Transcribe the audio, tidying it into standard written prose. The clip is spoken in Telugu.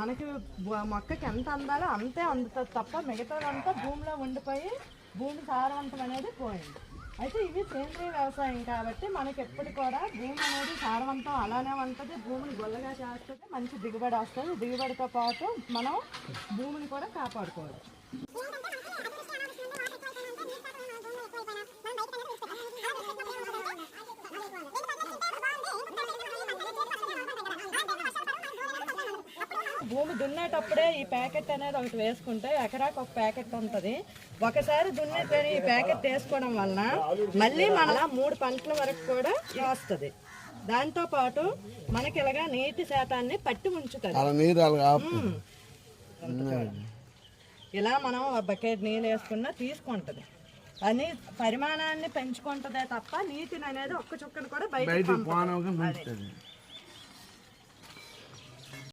మనకి మొక్కకి ఎంత అందాలో అంతే అందుతుంది తప్ప మిగతాదంతా భూమిలో ఉండిపోయి భూమి సారవంతం అనేది పోయింది. అయితే ఇవి సేంద్రీయ వ్యవసాయం కాబట్టి మనకి ఎప్పటికి కూడా భూమి అనేది సారవంతం అలానే ఉంటుంది, భూమిని గొల్లగా చేస్తుంది, మంచి దిగుబడి వస్తుంది. దిగుబడితో పాటు మనం భూమిని కూడా కాపాడుకోవాలి. భూమి దున్నేటప్పుడే ఈ ప్యాకెట్ అనేది ఒకటి వేసుకుంటే ఎకరాకు ఒక ప్యాకెట్ ఉంటుంది. ఒకసారి దున్నేటని ఈ ప్యాకెట్ వేసుకోవడం వలన మళ్ళీ మన 3 పంటల వరకు కూడా వస్తుంది. దాంతో పాటు మనకి ఇలాగా నీటి శాతాన్ని పట్టి ఉంచుతుంది. ఇలా మనం బకెట్ నీళ్ళు వేసుకున్నా తీసుకుంటది. అని పరిమాణాన్ని పెంచుకుంటదే తప్ప నీటిని అనేది ఒక్క చుక్కను కూడా బయటకు పంపదు.